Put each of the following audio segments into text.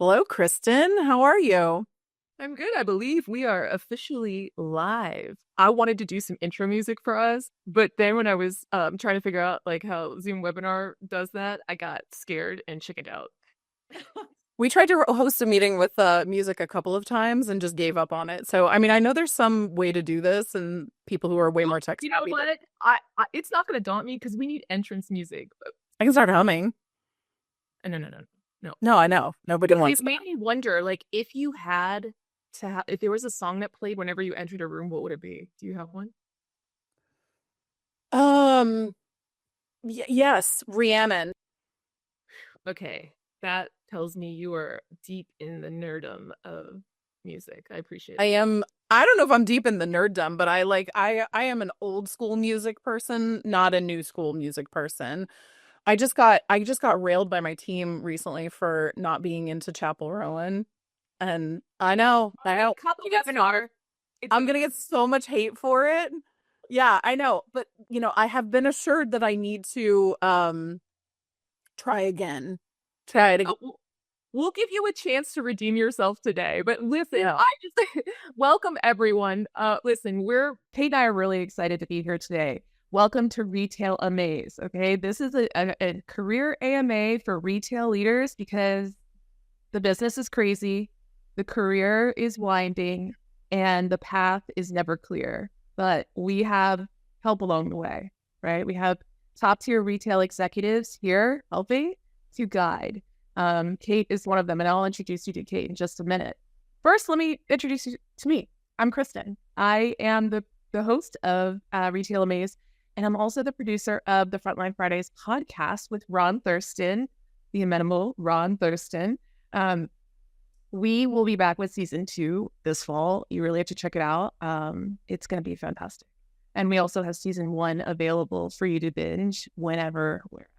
Hello, Kristen. How are you? I'm good. I believe we are officially live. I wanted to do some intro music for us, but then when I was trying to figure out like how Zoom webinar does that, I got scared and chickened out. We tried to host a meeting with music a couple of times and just gave up on it. So, I mean, I know there's some way to do this, and people who are way Oh, more tech you know savvy. what? I it's not gonna daunt me because we need entrance music. I can start humming. No, no, no, no. No, I know. Nobody It wants made me wonder, like, if you had if there was a song that played whenever you entered a room, what would it be? Do you have one? that. Yes, Rhiannon. Okay, that tells me you are deep in the nerdum of music. I appreciate I that. am. I don't know if I'm deep in the nerddom, but I am an old school music person, not a new school music person. I just got railed by my team recently for not being into Chapel Rowan. And I know, Couple webinar. It's I'm a gonna get so much hate for it. Yeah, I know, but I have been assured that I need to try again. Try it again. we'll give you a chance to redeem yourself today. But listen, Yeah. I just welcome everyone. Listen, we're Kate and I are really excited to be here today. Welcome to Retail AMAze. Okay, this is a career AMA for retail leaders because the business is crazy, the career is winding, and the path is never clear. But we have help along the way, right? We have top tier retail executives here helping to guide. Kate is one of them, and I'll introduce you to Kate in just a minute. First, let me introduce you to me. I'm Kristen. I am the host of Retail AMAze, and I'm also the producer of the Frontline Fridays podcast with Ron Thurston, the amenable Ron Thurston. Um, we will be back with season 2 this fall. You really have to check it out. It's going to be fantastic. And we also have season 1 available for you to binge whenever, wherever.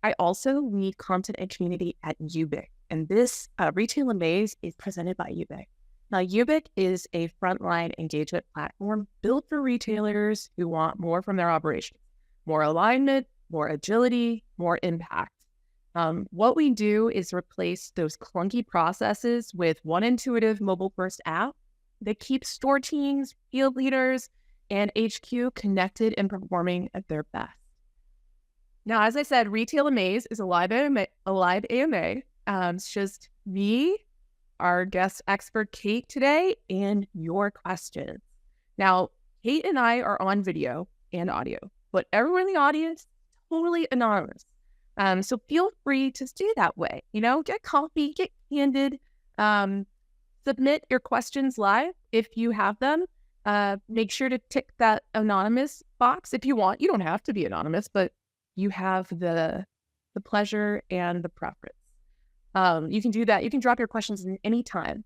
I also lead content and community at YOOBIC, and this Retail AMAze is presented by YOOBIC. Now, YOOBIC is a frontline engagement platform built for retailers who want more from their operations, more alignment, more agility, more impact. What we do is replace those clunky processes with one intuitive mobile-first app that keeps store teams, field leaders, and HQ connected and performing at their best. Now, as I said, Retail AMAze is a live AMA. It's just me, our guest expert Kate today, and your questions. Now, Kate and I are on video and audio, but everyone in the audience totally anonymous. So feel free to stay that way. Get coffee, get candid, submit your questions live if you have them. Make sure to tick that anonymous box if you want. You don't have to be anonymous, but you have the pleasure and the preference. You can do that. You can drop your questions in any time.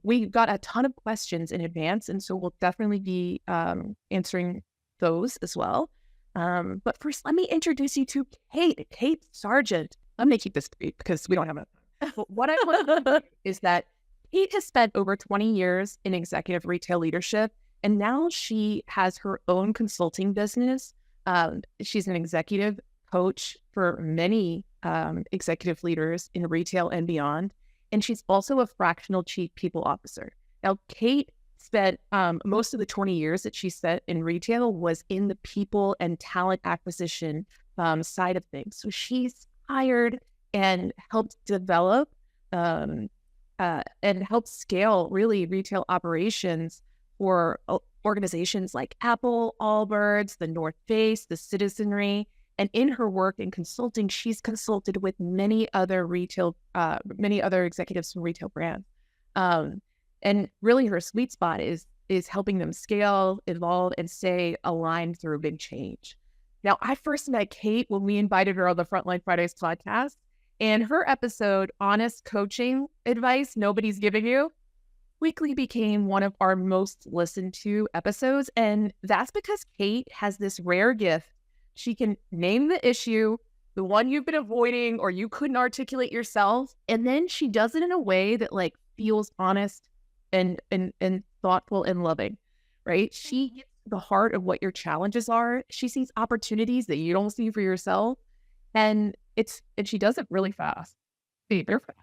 We got a ton of questions in advance, and so we'll definitely be answering those as well. But first, let me introduce you to Kate Sargent. I'm going to keep this brief because we don't have enough time. But what I want to know is that Kate has spent over 20 years in executive retail leadership, and now she has her own consulting business. She's an executive coach for many executive leaders in retail and beyond, and she's also a fractional chief people officer. Now, Kate spent most of the 20 years that she spent in retail was in the people and talent acquisition side of things. So she's hired and helped develop and helped scale really retail operations for organizations like Apple, Allbirds, the North Face, the Citizenry. And in her work in consulting, she's consulted with many other executives from retail brands. And really her sweet spot is helping them scale, evolve, and stay aligned through big change. Now, I first met Kate when we invited her on the Frontline Fridays podcast, and her episode, Honest Coaching Advice Nobody's Giving You, quickly became one of our most listened to episodes. And that's because Kate has this rare gift. She can name the issue, the one you've been avoiding or you couldn't articulate yourself, and then she does it in a way that feels honest and thoughtful and loving, right? She gets to the heart of what your challenges are. She sees opportunities that you don't see for yourself, and she does it really fast. Very fast.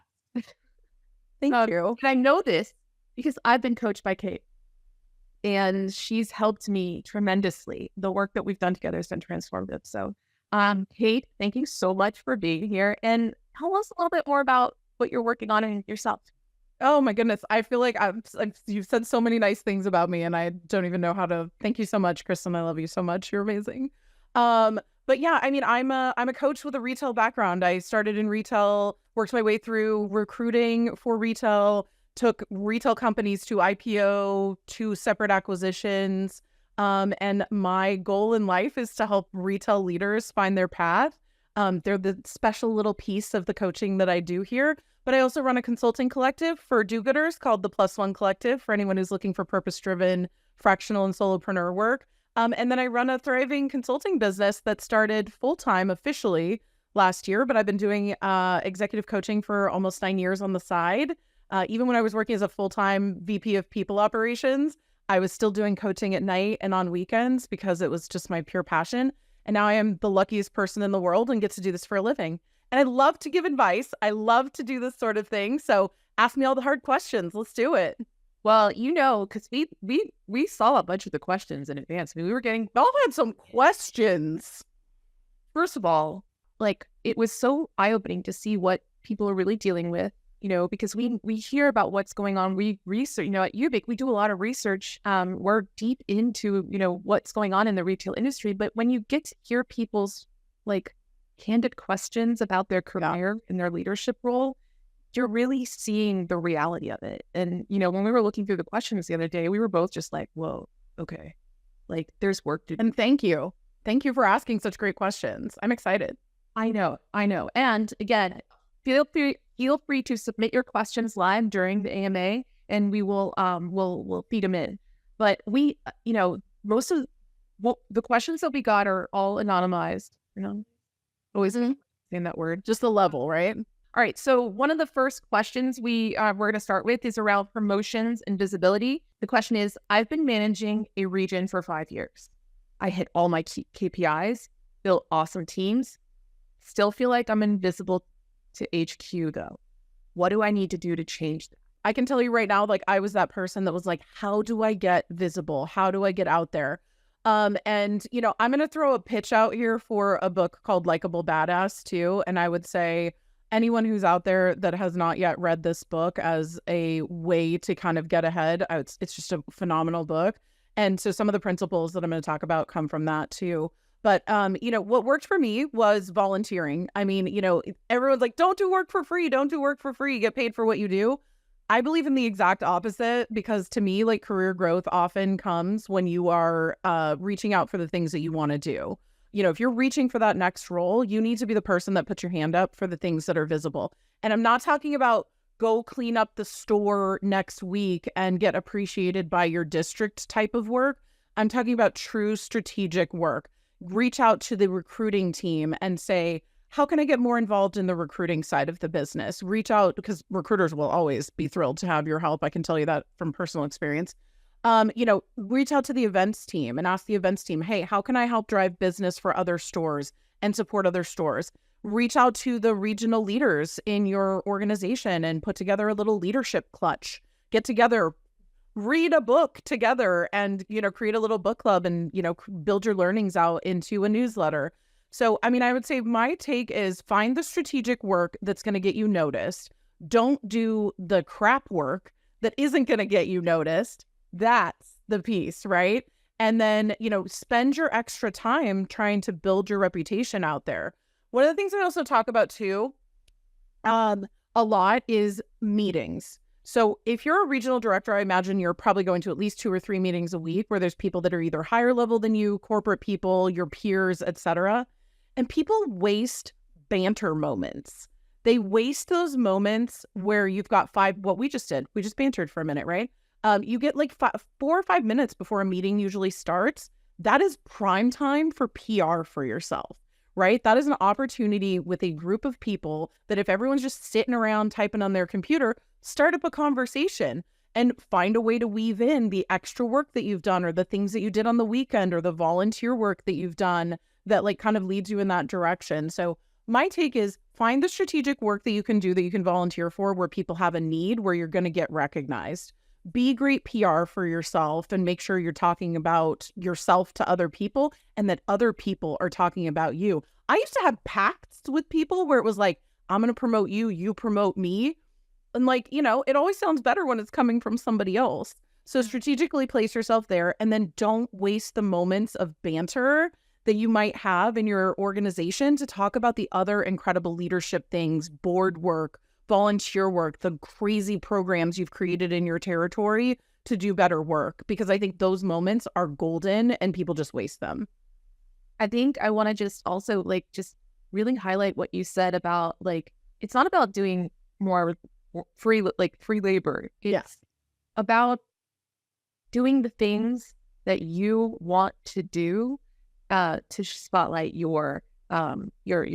Thank you. And I know this because I've been coached by Kate, and she's helped me tremendously. The work that we've done together has been transformative. So, Kate, thank you so much for being here. And tell us a little bit more about what you're working on in yourself. Oh my goodness. I feel like you've said so many nice things about me and I don't even know how to thank you so much, Kristen. I love you so much. You're amazing. But yeah, I mean, I'm a coach with a retail background. I started in retail, worked my way through recruiting for retail, took retail companies to IPO, two separate acquisitions. And my goal in life is to help retail leaders find their path. They're the special little piece of the coaching that I do here. But I also run a consulting collective for do-gooders called the Plus One Collective for anyone who's looking for purpose-driven, fractional, and solopreneur work. And then I run a thriving consulting business that started full-time officially last year, but I've been doing executive coaching for almost 9 years on the side. Even when I was working as a full-time VP of people operations, I was still doing coaching at night and on weekends because it was just my pure passion. And now I am the luckiest person in the world and get to do this for a living. And I love to give advice. I love to do this sort of thing. So ask me all the hard questions. Let's do it. Well, because we saw a bunch of the questions in advance. I mean, we were getting Y'all had some questions. First of all, like it was so eye-opening to see what people are really dealing with, because we hear about what's going on. We research, at YOOBIC, we do a lot of research. We're deep into, what's going on in the retail industry. But when you get to hear people's like candid questions about their career and their leadership role, you're really seeing the reality of it. And, when we were looking through the questions the other day, we were both just like, whoa, okay. Like there's work to do. And thank you. Thank you for asking such great questions. I'm excited. I know. And again, feel free to submit your questions live during the AMA and we will, we'll feed them in. But we, most of the questions that we got are all anonymized, always saying that word. Just the level, right? All right. So one of the first questions we're going to start with is around promotions and visibility. The question is, I've been managing a region for 5 years. I hit all my KPIs, built awesome teams, still feel like I'm invisible to HQ though. What do I need to do to change that? I can tell you right now, like I was that person that was like, how do I get visible? How do I get out there? And, I'm going to throw a pitch out here for a book called Likeable Badass too. And I would say anyone who's out there that has not yet read this book as a way to kind of get ahead, it's just a phenomenal book. And so some of the principles that I'm going to talk about come from that too. But, what worked for me was volunteering. I mean, everyone's like, don't do work for free. Don't do work for free. Get paid for what you do. I believe in the exact opposite because to me, like career growth often comes when you are reaching out for the things that you want to do. If you're reaching for that next role, you need to be the person that puts your hand up for the things that are visible. And I'm not talking about go clean up the store next week and get appreciated by your district type of work. I'm talking about true strategic work. Reach out to the recruiting team and say, how can I get more involved in the recruiting side of the business? Reach out because recruiters will always be thrilled to have your help. I can tell you that from personal experience. Reach out to the events team and ask the events team, hey, how can I help drive business for other stores and support other stores? Reach out to the regional leaders in your organization and put together a little leadership clutch. Get together, read a book together and, create a little book club and, build your learnings out into a newsletter. So, I would say my take is find the strategic work that's going to get you noticed. Don't do the crap work that isn't going to get you noticed. That's the piece, right? And then, spend your extra time trying to build your reputation out there. One of the things I also talk about too, a lot is meetings. So if you're a regional director, I imagine you're probably going to at least 2 or 3 meetings a week where there's people that are either higher level than you, corporate people, your peers, etc. And people waste banter moments. They waste those moments where you've got what we just did. We just bantered for a minute, right? You get like 4 or 5 minutes before a meeting usually starts. That is prime time for PR for yourself, right? That is an opportunity with a group of people that if everyone's just sitting around typing on their computer, start up a conversation and find a way to weave in the extra work that you've done or the things that you did on the weekend or the volunteer work that you've done that like kind of leads you in that direction. So my take is find the strategic work that you can do, that you can volunteer for, where people have a need, where you're going to get recognized. Be great PR for yourself and make sure you're talking about yourself to other people and that other people are talking about you. I used to have pacts with people where it was like, I'm going to promote you, you promote me. And like, you know, it always sounds better when it's coming from somebody else. So strategically place yourself there, and then don't waste the moments of banter that you might have in your organization to talk about the other incredible leadership things, board work, volunteer work, the crazy programs you've created in your territory to do better work, because I think those moments are golden and people just waste them. I think I want to just also like just really highlight what you said about like, it's not about doing more free labor. It's about doing the things that you want to do to spotlight your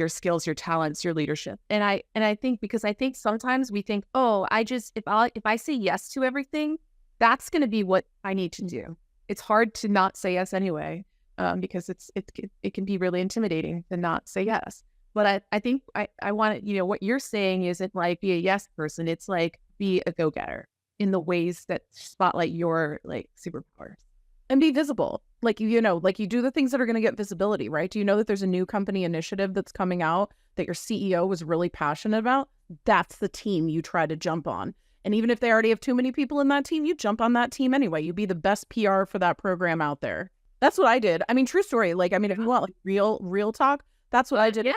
skills, your talents, your leadership. And I think, because I think sometimes we think, oh, if I say yes to everything, that's going to be what I need to do. It's hard to not say yes anyway, because it can be really intimidating to not say yes. But I think I want to, you know, what you're saying isn't like be a yes person. It's like be a go-getter in the ways that spotlight your like superpowers. And be visible. Like, you know, like you do the things that are going to get visibility, right? Do you know that there's a new company initiative that's coming out that your CEO was really passionate about? That's the team you try to jump on. And even if they already have too many people in that team, you jump on that team anyway. You be the best PR for that program out there. That's what I did. I mean, true story. Like, I mean, if you want like real talk, that's what I did. Yeah.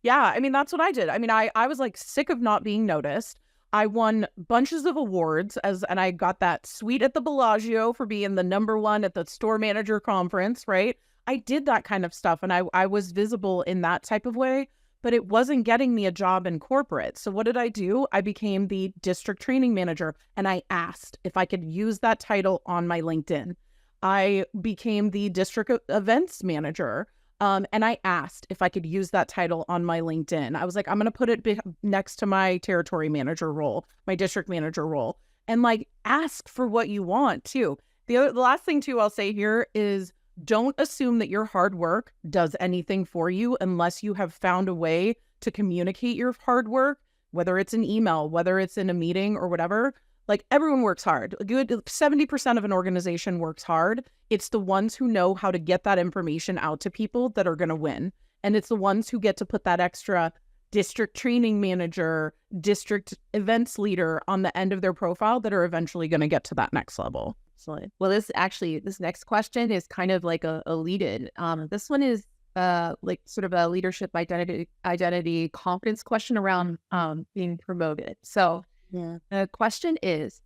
Yeah. I mean, that's what I did. I mean, I was like sick of not being noticed. I won bunches of awards and I got that suite at the Bellagio for being the #1 at the store manager conference, right? I did that kind of stuff, and I was visible in that type of way, but it wasn't getting me a job in corporate. So what did I do? I became the district training manager, and I asked if I could use that title on my LinkedIn. I became the district events manager. And I asked if I could use that title on my LinkedIn. I was like, I'm going to put it next to my territory manager role, my district manager role, and like ask for what you want too. The last thing too I'll say here is, don't assume that your hard work does anything for you unless you have found a way to communicate your hard work, whether it's an email, whether it's in a meeting or whatever. Like, everyone works hard. A good 70% of an organization works hard. It's the ones who know how to get that information out to people that are going to win. And it's the ones who get to put that extra district training manager, district events leader on the end of their profile that are eventually going to get to that next level. Excellent. Well, this next question is kind of like a lead-in. This one is like sort of a leadership identity confidence question around being promoted. So yeah, the question is,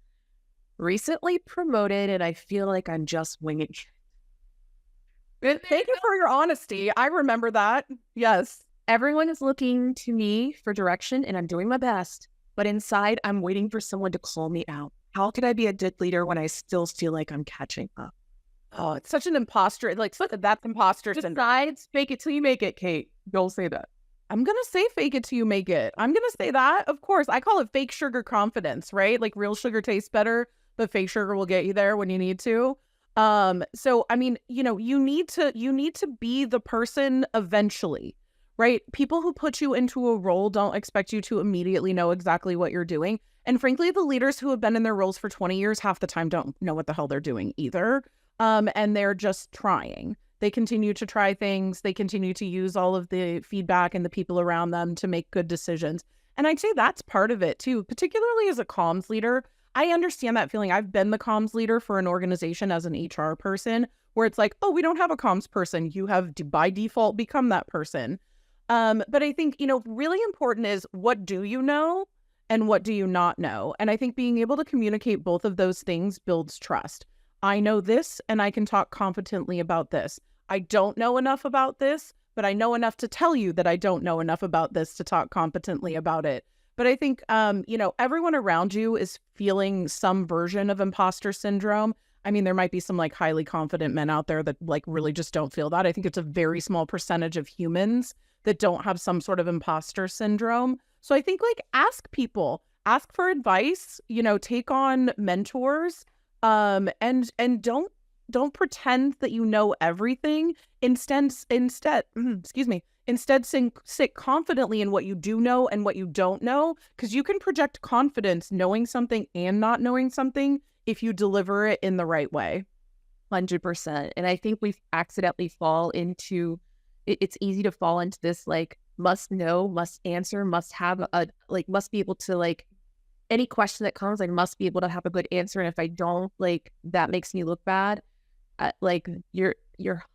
recently promoted and I feel like I'm just winging it. Thank you for your honesty. I remember that. Yes. Everyone is looking to me for direction and I'm doing my best, but inside I'm waiting for someone to call me out. How could I be a good leader when I still feel like I'm catching up? Oh, it's such an imposter. Like, that's imposter syndrome. Besides, fake it till you make it, Kate. Don't say that. I'm going to say fake it till you make it. I'm going to say that. Of course, I call it fake sugar confidence, right? Like, real sugar tastes better, but fake sugar will get you there when you need to. So, I mean, you know, you need to be the person eventually, right? People who put you into a role don't expect you to immediately know exactly what you're doing. And frankly, the leaders who have been in their roles for 20 years, half the time don't know what the hell they're doing either. And they're just trying. They continue to try things. They continue to use all of the feedback and the people around them to make good decisions. And I'd say that's part of it too, particularly as a comms leader. I understand that feeling. I've been the comms leader for an organization as an HR person where it's like, oh, we don't have a comms person. You have by default become that person. But I think, you know, really important is, what do you know and what do you not know? And I think being able to communicate both of those things builds trust. I know this and I can talk confidently about this. I don't know enough about this, but I know enough to tell you that I don't know enough about this to talk competently about it. But I think, you know, everyone around you is feeling some version of imposter syndrome. I mean, there might be some like highly confident men out there that like really just don't feel that. I think it's a very small percentage of humans that don't have some sort of imposter syndrome. So I think like ask people, ask for advice, you know, take on mentors, and don't don't pretend that you know everything. Instead, excuse me, instead sit confidently in what you do know and what you don't know, because you can project confidence knowing something and not knowing something if you deliver it in the right way. 100%. And I think we accidentally fall into it's easy to fall into this like must know, must answer, must have a like must be able to like any question that comes, I must be able to have a good answer. And if I don't, like that makes me look bad. Like you're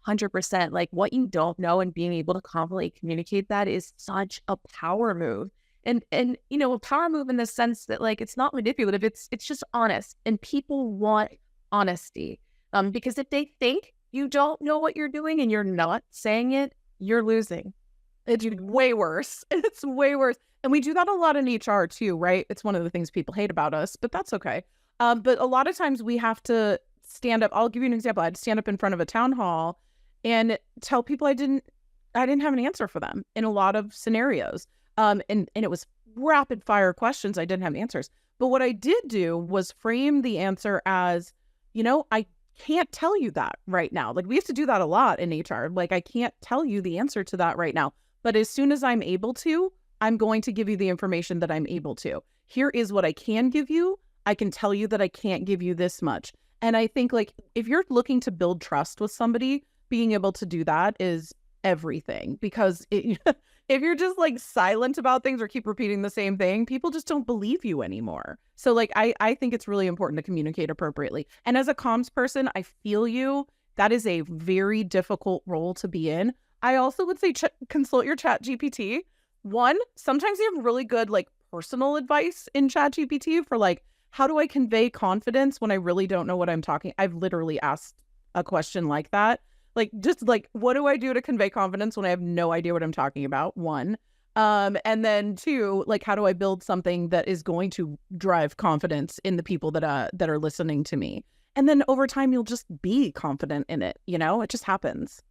100% like what you don't know, and being able to confidently communicate that is such a power move. And you know, a power move in the sense that like it's not manipulative, it's just honest, and people want honesty. Because if they think you don't know what you're doing and you're not saying it, you're losing. It's way worse. It's way worse. And we do that a lot in HR too, right? It's one of the things people hate about us, but that's okay. But a lot of times we have to stand up. I'll give you an example. I had to stand up in front of a town hall and tell people I didn't have an answer for them in a lot of scenarios. And it was rapid fire questions. I didn't have answers. But what I did do was frame the answer as, I can't tell you that right now. Like we used to do that a lot in HR. Like I can't tell you the answer to that right now. But as soon as I'm able to, I'm going to give you the information that I'm able to. Here is what I can give you. I can tell you that I can't give you this much. And I think like if you're looking to build trust with somebody, being able to do that is everything, because if you're just like silent about things or keep repeating the same thing, people just don't believe you anymore. So like, I think it's really important to communicate appropriately. And as a comms person, I feel you. That is a very difficult role to be in. I also would say consult your chat GPT. One, sometimes you have really good like personal advice in chat GPT for like, how do I convey confidence when I really don't know what I'm talking? I've literally asked a question like that. Like, just like, what do I do to convey confidence when I have no idea what I'm talking about? One. And then two, like, how do I build something that is going to drive confidence in the people that are listening to me? And then over time, you'll just be confident in it. It just happens.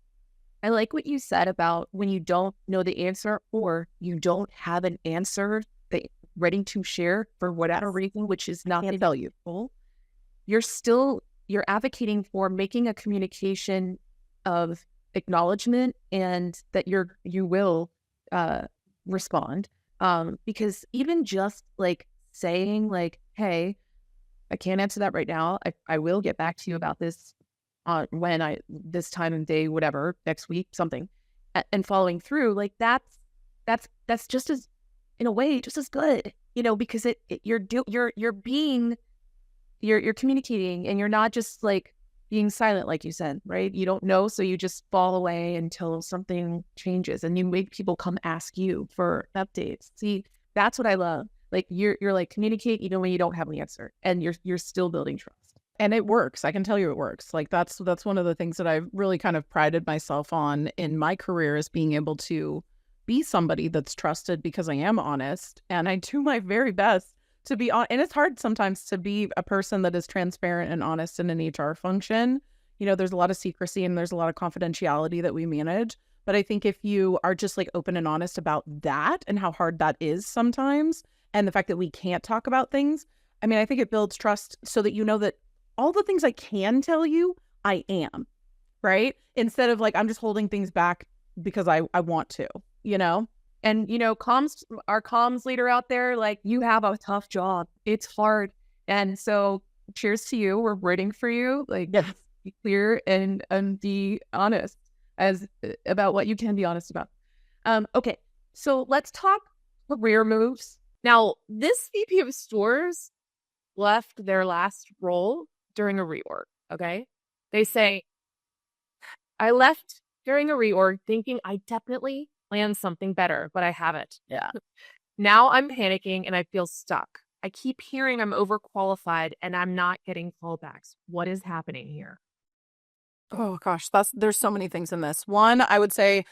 I like what you said about when you don't know the answer or you don't have an answer that ready to share for whatever reason, which is not Can't tell you. You're advocating for making a communication of acknowledgement and that you will respond. Because even just like saying like, hey, I can't answer that right now. I will get back to you about this when this time of day, whatever, next week, something, and following through, like that's just as, in a way, just as good, because you're communicating, and you're not just like being silent, like you said, right? You don't know, so you just fall away until something changes, and you make people come ask you for updates. See, that's what I love. Like you're like communicate even when you don't have an answer, and you're still building trust. And it works. I can tell you it works. Like that's one of the things that I've really kind of prided myself on in my career, is being able to be somebody that's trusted because I am honest and I do my very best to be on. And it's hard sometimes to be a person that is transparent and honest in an HR function. There's a lot of secrecy and there's a lot of confidentiality that we manage. But I think if you are just like open and honest about that and how hard that is sometimes, and the fact that we can't talk about things, I mean, I think it builds trust so that that all the things I can tell you, I am, right? Instead of like, I'm just holding things back because I want to, And, our comms leader out there, like you have a tough job. It's hard. And so cheers to you. We're rooting for you. Like, yes. Be clear and be honest about what you can be honest about. Okay. So let's talk career moves. Now, this VP of stores left their last role during a reorg. Okay. They say, I left during a reorg thinking I definitely planned something better, but I haven't. Yeah. Now I'm panicking and I feel stuck. I keep hearing I'm overqualified and I'm not getting callbacks. What is happening here? Oh gosh, there's so many things in this. One, I would say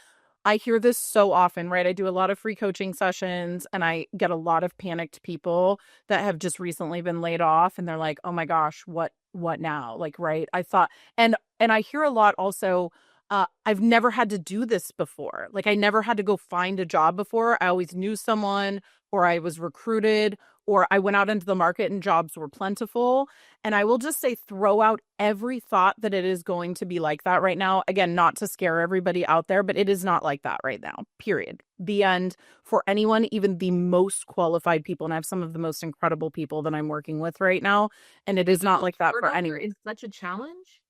I hear this so often, right? I do a lot of free coaching sessions and I get a lot of panicked people that have just recently been laid off and they're like, "Oh my gosh, what now?" Like, right? I thought and I hear a lot also I've never had to do this before. Like I never had to go find a job before. I always knew someone, or I was recruited, or I went out into the market and jobs were plentiful. And I will just say, throw out every thought that it is going to be like that right now. Again, not to scare everybody out there, but it is not like that right now, period. The end. For anyone, even the most qualified people. And I have some of the most incredible people that I'm working with right now. And it is not like that for anyone. Is such a challenge.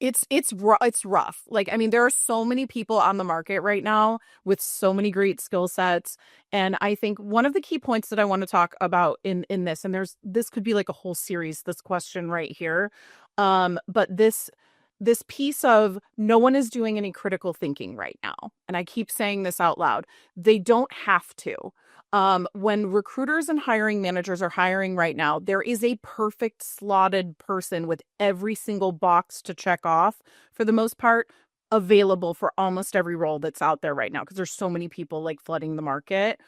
It's rough. Like, I mean, there are so many people on the market right now with so many great skill sets. And I think one of the key points that I want to talk about in this, and this could be like a whole series, this question right here. But this piece of no one is doing any critical thinking right now. And I keep saying this out loud. They don't have to. When recruiters and hiring managers are hiring right now, there is a perfect slotted person with every single box to check off, for the most part, available for almost every role that's out there right now, because there's so many people like flooding the market.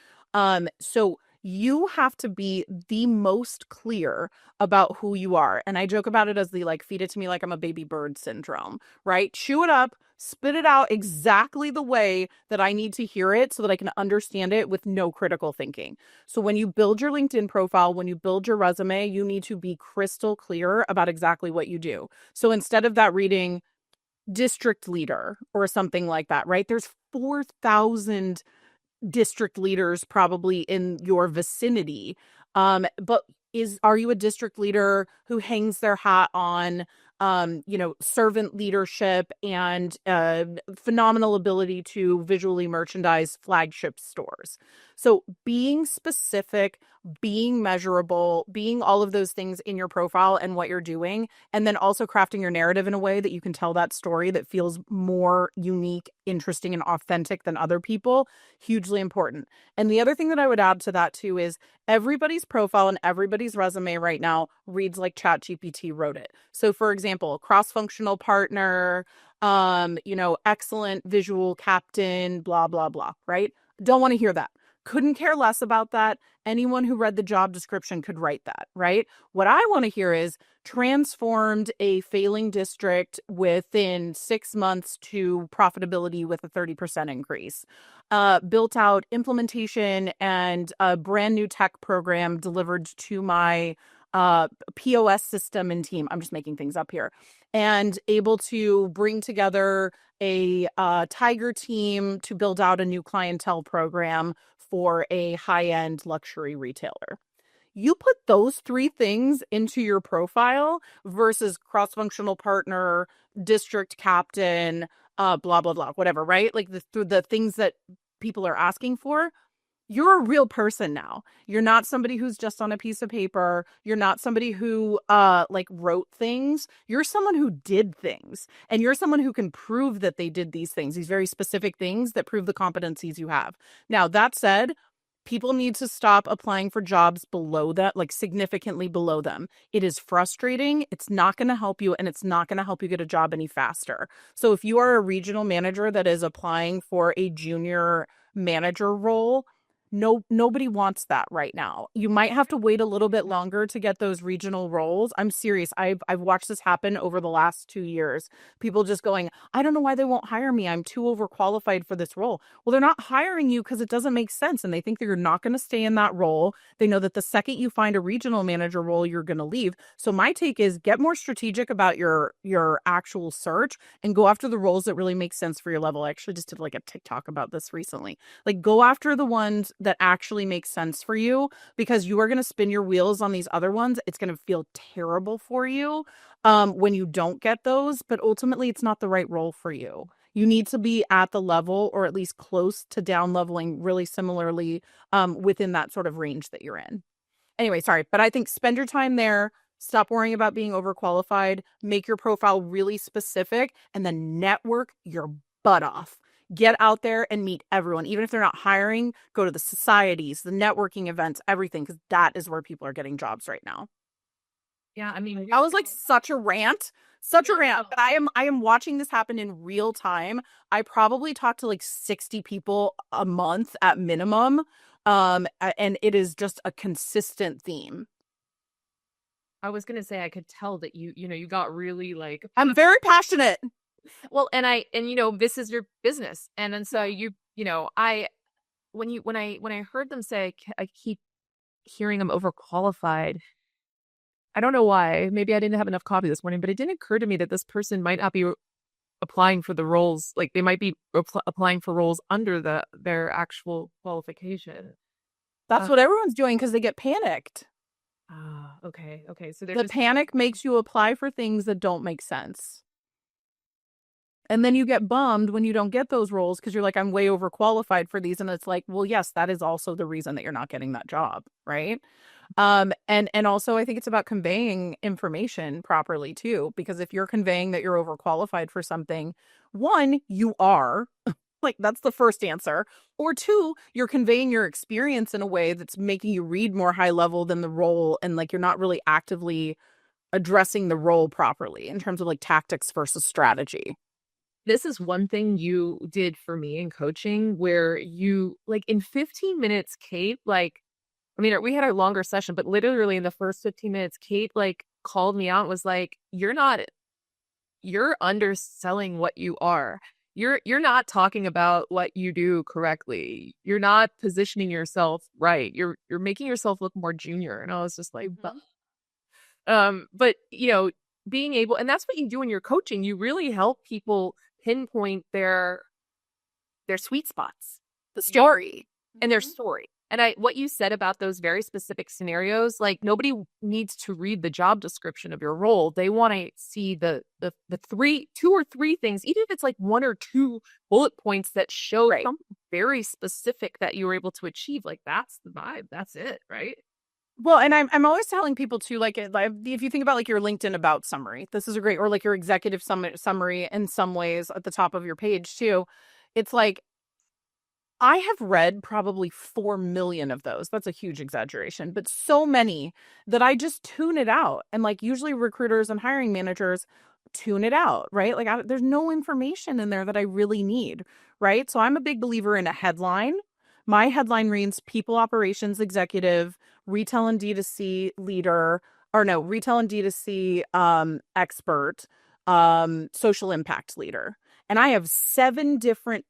So you have to be the most clear about who you are. And I joke about it as the like feed it to me like I'm a baby bird syndrome, right? Chew it up, spit it out exactly the way that I need to hear it so that I can understand it with no critical thinking. So when you build your LinkedIn profile, when you build your resume, you need to be crystal clear about exactly what you do. So instead of that reading district leader or something like that, right? There's 4,000 district leaders probably in your vicinity. But are you a district leader who hangs their hat on, servant leadership and phenomenal ability to visually merchandise flagship stores? So being specific, being measurable, being all of those things in your profile and what you're doing, and then also crafting your narrative in a way that you can tell that story that feels more unique, interesting, and authentic than other people, hugely important. And the other thing that I would add to that too is everybody's profile and everybody's resume right now reads like ChatGPT wrote it. So for example, cross-functional partner, excellent visual captain, blah, blah, blah, right? Don't want to hear that. Couldn't care less about that. Anyone who read the job description could write that, right? What I want to hear is transformed a failing district within 6 months to profitability with a 30% increase. Built out implementation and a brand new tech program delivered to my POS system and team. I'm just making things up here. And able to bring together a Tiger team to build out a new clientele program for a high-end luxury retailer. You put those three things into your profile versus cross-functional partner, district captain, blah, blah, blah, whatever, right? Like the things that people are asking for. You're a real person now. You're not somebody who's just on a piece of paper. You're not somebody who wrote things. You're someone who did things. And you're someone who can prove that they did these things, these very specific things that prove the competencies you have. Now, that said, people need to stop applying for jobs below that, like significantly below them. It is frustrating. It's not going to help you, and it's not going to help you get a job any faster. So if you are a regional manager that is applying for a junior manager role, nobody wants that right now. You might have to wait a little bit longer to get those regional roles. I'm serious. I've watched this happen over the last 2 years. People just going, I don't know why they won't hire me. I'm too overqualified for this role. Well, they're not hiring you because it doesn't make sense, and they think that you're not going to stay in that role. They know that the second you find a regional manager role, you're going to leave. So my take is get more strategic about your actual search and go after the roles that really make sense for your level. I actually just did like a TikTok about this recently. Like, go after the ones that actually make sense for you, because you are going to spin your wheels on these other ones. It's going to feel terrible for you when you don't get those, but ultimately it's not the right role for you. You need to be at the level, or at least close to down leveling really similarly within that sort of range that you're in. Anyway, sorry, but I think spend your time there. Stop worrying about being overqualified. Make your profile really specific, and then network your butt off. Get out there and meet everyone. Even if they're not hiring, go to the societies, the networking events, everything, because that is where people are getting jobs right now. Yeah, I mean, That was like such a rant. Such a rant. But I am watching this happen in real time. I probably talk to like 60 people a month at minimum. And it is just a consistent theme. I was gonna say I could tell that you got really like I'm very passionate. Well, and this is your business. And then so I when I heard them say I keep hearing I'm overqualified. I don't know why. Maybe I didn't have enough coffee this morning, but it didn't occur to me that this person might not be applying for the roles. Like they might be applying for roles under their actual qualification. That's Uh, what everyone's doing because they get panicked. okay, okay. So they're The just panic makes you apply for things that don't make sense. And then you get bummed when you don't get those roles because you're like, I'm way overqualified for these. And it's like, well, yes, that is also the reason that you're not getting that job, right? And also I think it's about conveying information properly too, because if you're conveying that you're overqualified for something, one, you are, like that's the first answer. Or two, you're conveying your experience in a way that's making you read more high level than the role, and like you're not really actively addressing the role properly in terms of like tactics versus strategy. this is one thing you did for me in coaching where you like in 15 minutes, Kate, like I mean, we had a longer session, but literally in the first 15 minutes, Kate like called me out and was like, you're underselling what you are. You're not talking about what you do correctly. You're not positioning yourself right. You're making yourself look more junior. And I was just like, Mhm. but being able, and that's what you do in your coaching. You really help people pinpoint their sweet spots, the story, and their Mhm. story. And what you said about those very specific scenarios, like nobody needs to read the job description of your role. They want to see the two or three things, even if it's like one or two bullet points that show Right. something very specific that you were able to achieve. Like that's the vibe. That's it, right? Well, and I'm always telling people too, like if you think about like your LinkedIn about summary, this is a great, or like your executive summary in some ways at the top of your page too. It's like I have read probably 4 million of those. That's a huge exaggeration, but so many that I just tune it out. And like usually recruiters and hiring managers tune it out, right? Like there's no information in there that I really need, right? So I'm a big believer in a headline. My headline reads People Operations Executive, Retail and D2C Leader, or no, Retail and D2C Expert, Social Impact Leader. And I have 7 different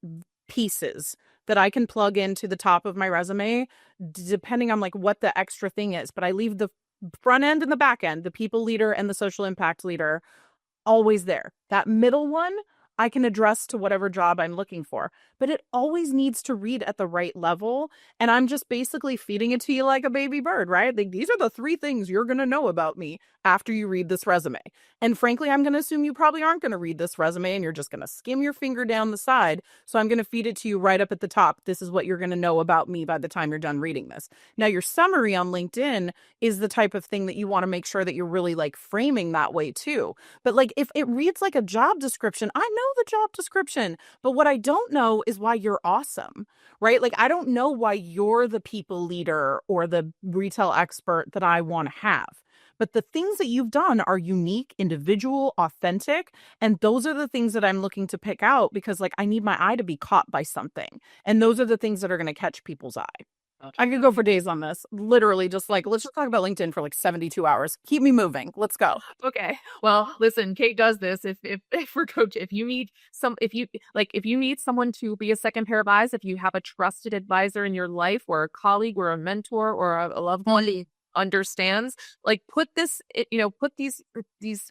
pieces that I can plug into the top of my resume, depending on like what the extra thing is. But I leave the front end and the back end, the people leader and the social impact leader, always there. That middle one, I can address to whatever job I'm looking for, but it always needs to read at the right level. And I'm just basically feeding it to you like a baby bird, right? Like these are the 3 things you're going to know about me after you read this resume. And frankly, I'm going to assume you probably aren't going to read this resume and you're just going to skim your finger down the side. So I'm going to feed it to you right up at the top. This is what you're going to know about me by the time you're done reading this. Now, your summary on LinkedIn is the type of thing that you want to make sure that you're really like framing that way too. But like if it reads like a job description, I know the job description, but what I don't know is why you're awesome, right? Like I don't know why you're the people leader or the retail expert that I want to have. But the things that you've done are unique, individual, authentic, and those are the things that I'm looking to pick out because like I need my eye to be caught by something. And those are the things that are going to catch people's eye. I could go for days on this. Literally, just like, let's just talk about LinkedIn for like 72 hours. Keep me moving. Let's go. Okay. Well, listen, Kate does this. If we're coach, if you need someone to be a second pair of eyes, if you have a trusted advisor in your life or a colleague or a mentor or a loved one that understands, like put these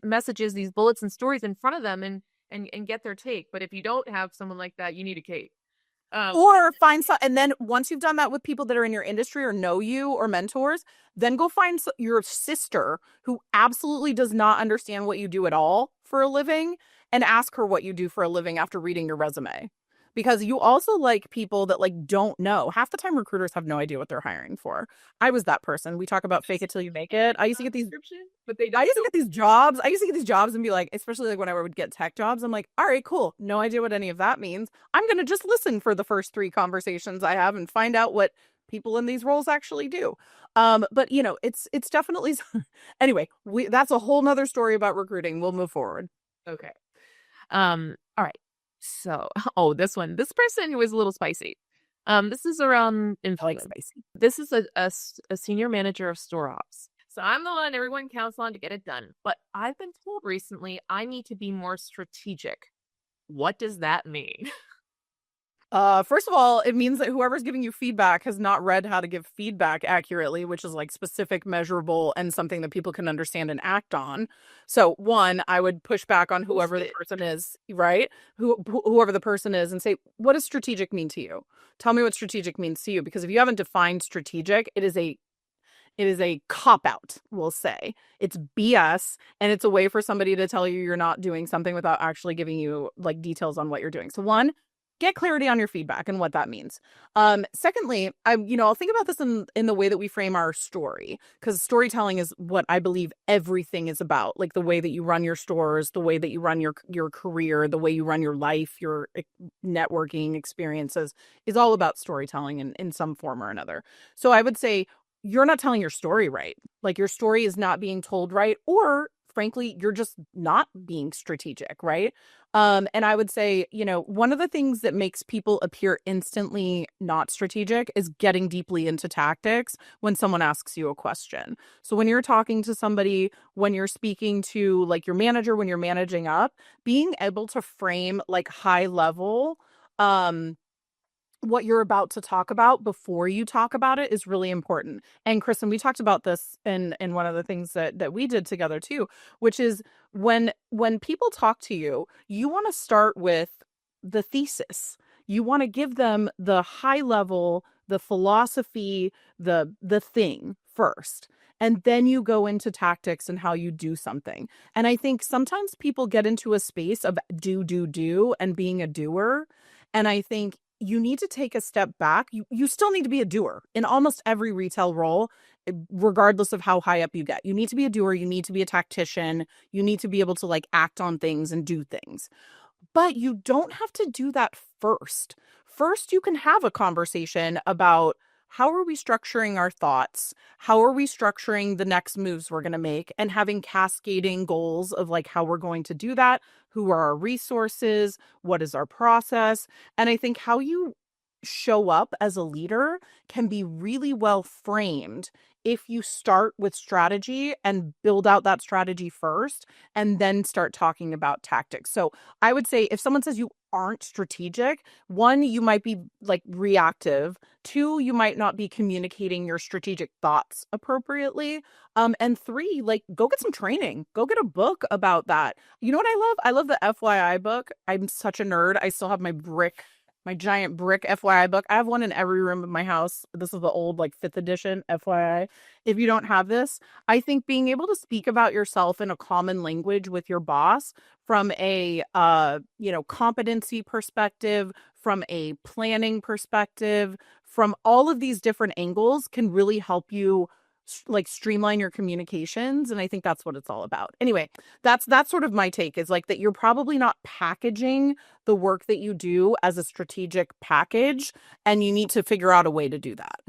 messages, these bullets and stories in front of them and get their take. But if you don't have someone like that, you need a Kate. Um, Or find some, and then once you've done that with people that are in your industry or know you or mentors, then go find your sister who absolutely does not understand what you do at all for a living and ask her what you do for a living after reading your resume. Because you also like people that like don't know. Half the time recruiters have no idea what they're hiring for. I was that person. We talk about fake it till you make it. description, but they I don't used to know. get these jobs. I used to get these jobs and be like, especially like when I would get tech jobs, I'm like, all right, cool. No idea what any of that means. I'm going to just listen for the first 3 conversations I have and find out what people in these roles actually do. But it's definitely anyway, that's a whole nother story about recruiting. We'll move forward. Okay. All right. So, this person who is a little spicy. This is around I like influence. spicy. This is a senior manager of store ops. So I'm the one everyone counts on to get it done. But I've been told recently I need to be more strategic. What does that mean? First of all, it means that whoever's giving you feedback has not read how to give feedback accurately, which is like specific, measurable, and something that people can understand and act on. So, one, I would push back on whoever the person is, right? Whoever the person is, and say, what does strategic mean to you? Tell me what strategic means to you, because if you haven't defined strategic, it is a cop out, we'll say. It's BS, and it's a way for somebody to tell you you're not doing something without actually giving you like details on what you're doing. So one, get clarity on your feedback and what that means. Secondly, I'll think about this in the way that we frame our story, because storytelling is what I believe everything is about. Like the way that you run your stores, the way that you run your career, the way you run your life, your networking experiences is all about storytelling in some form or another. So I would say you're not telling your story right. Like your story is not being told right, or frankly, you're just not being strategic, right? And I would say, one of the things that makes people appear instantly not strategic is getting deeply into tactics when someone asks you a question. So when you're talking to somebody, when you're speaking to like your manager, when you're managing up, being able to frame like high level, what you're about to talk about before you talk about it is really important. And Kristen, we talked about this in one of the things that we did together too, which is when people talk to you, you want to start with the thesis. You want to give them the high level, the philosophy, the thing first. And then you go into tactics and how you do something. And I think sometimes people get into a space of do, and being a doer. And I think you need to take a step back. You still need to be a doer in almost every retail role, regardless of how high up you get. You need to be a doer. You need to be a tactician. You need to be able to like act on things and do things. But you don't have to do that first. First, you can have a conversation about how are we structuring our thoughts? How are we structuring the next moves we're going to make, and having cascading goals of like how we're going to do that? Who are our resources? What is our process? And I think how you show up as a leader can be really well framed if you start with strategy and build out that strategy first and then start talking about tactics. So I would say if someone says you aren't strategic, one, you might be like reactive. Two, you might not be communicating your strategic thoughts appropriately. And three, like go get some training. Go get a book about that. You know what I love? I love the FYI book. I'm such a nerd. I still have my giant brick FYI book. I have one in every room of my house. This is the old like 5th edition FYI. If you don't have this, I think being able to speak about yourself in a common language with your boss from a competency perspective, from a planning perspective, from all of these different angles can really help you like streamline your communications. And I think that's what it's all about. Anyway, that's sort of my take, is like that you're probably not packaging the work that you do as a strategic package, and you need to figure out a way to do that.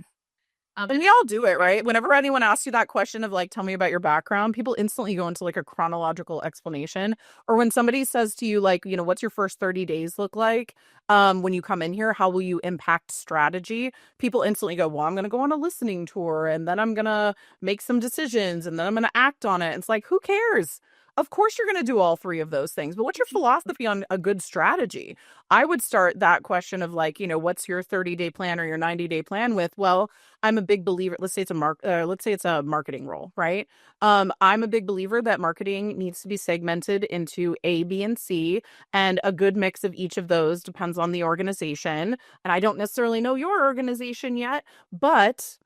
And we all do it, right? Whenever anyone asks you that question of like, tell me about your background, people instantly go into like a chronological explanation. Or when somebody says to you, like, what's your first 30 days look like? When you come in here, how will you impact strategy? People instantly go, well, I'm going to go on a listening tour, and then I'm going to make some decisions, and then I'm going to act on it. And it's like, who cares? Of course, you're going to do all three of those things. But what's your philosophy on a good strategy? I would start that question of like, what's your 30-day plan or your 90-day plan with? Well, I'm a big believer. Let's say it's a marketing role, right? I'm a big believer that marketing needs to be segmented into A, B, and C, and a good mix of each of those depends on the organization. And I don't necessarily know your organization yet, but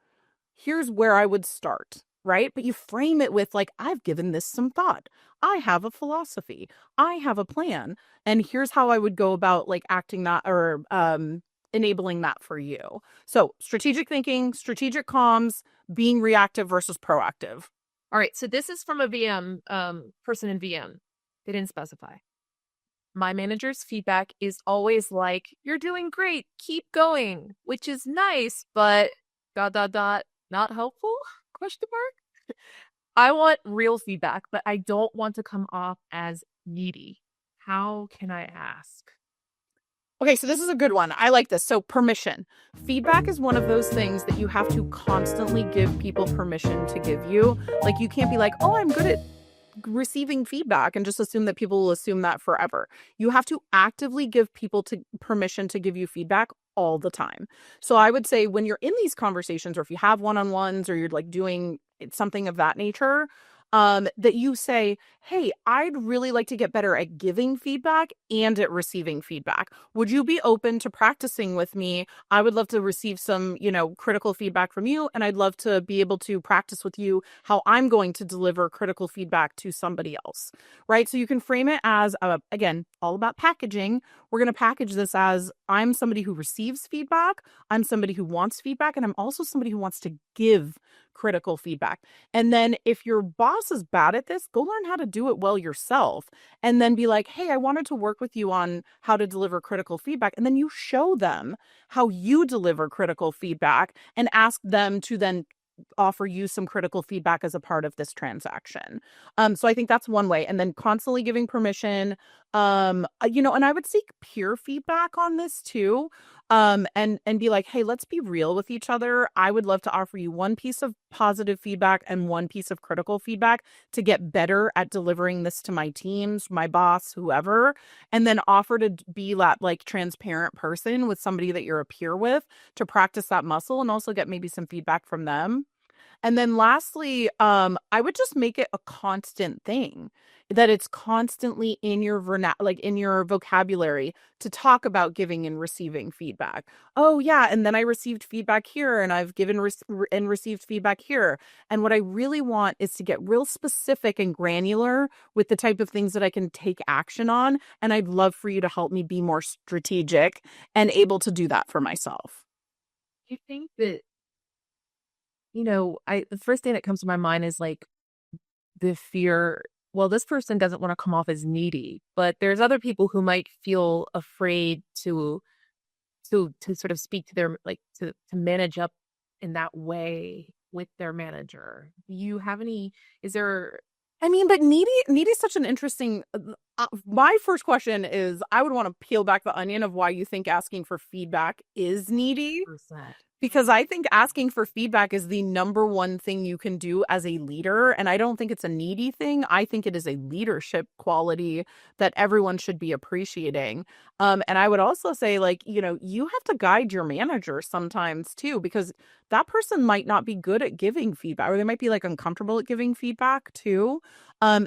here's where I would start, right? But you frame it with like, I've given this some thought. I have a philosophy. I have a plan. And here's how I would go about like acting that or enabling that for you. So strategic thinking, strategic comms, being reactive versus proactive. All right. So this is from a VM person in VM. They didn't specify. My manager's feedback is always like, you're doing great. Keep going, which is nice, but ... not helpful? Question mark. I want real feedback, but I don't want to come off as needy. How can I ask? Okay, so this is a good one. I like this. So permission. Feedback is one of those things that you have to constantly give people permission to give you. Like you can't be like, oh, I'm good at receiving feedback and just assume that people will assume that forever. You have to actively give people to permission to give you feedback all the time. So I would say when you're in these conversations, or if you have one-on-ones, or you're like doing something of that nature, that you say, hey, I'd really like to get better at giving feedback and at receiving feedback. Would you be open to practicing with me? I would love to receive some, critical feedback from you, and I'd love to be able to practice with you how I'm going to deliver critical feedback to somebody else, right? So you can frame it as, again, all about packaging. We're going to package this as, I'm somebody who receives feedback, I'm somebody who wants feedback, and I'm also somebody who wants to give critical feedback. And then if your boss is bad at this, go learn how to do it well yourself, and then be like, hey, I wanted to work with you on how to deliver critical feedback. And then you show them how you deliver critical feedback and ask them to then offer you some critical feedback as a part of this transaction. So I think that's one way. And then constantly giving permission, and I would seek peer feedback on this too. And be like, hey, let's be real with each other. I would love to offer you one piece of positive feedback and one piece of critical feedback to get better at delivering this to my teams, my boss, whoever, and then offer to be that like transparent person with somebody that you're a peer with to practice that muscle and also get maybe some feedback from them. And then lastly, I would just make it a constant thing, that it's constantly in your like in your vocabulary to talk about giving and receiving feedback. Oh yeah, and then I received feedback here, and I've given and received feedback here. And what I really want is to get real specific and granular with the type of things that I can take action on. And I'd love for you to help me be more strategic and able to do that for myself. You think that, the first thing that comes to my mind is like the fear, well, this person doesn't want to come off as needy, but there's other people who might feel afraid to sort of speak to their, like, to manage up in that way with their manager. Do you have any, is there I mean, but needy is such an interesting. My first question is, I would want to peel back the onion of why you think asking for feedback is needy. percent? Because I think asking for feedback is the number one thing you can do as a leader. And I don't think it's a needy thing. I think it is a leadership quality that everyone should be appreciating. And I would also say, like, you have to guide your manager sometimes too, because that person might not be good at giving feedback, or they might be like uncomfortable at giving feedback too.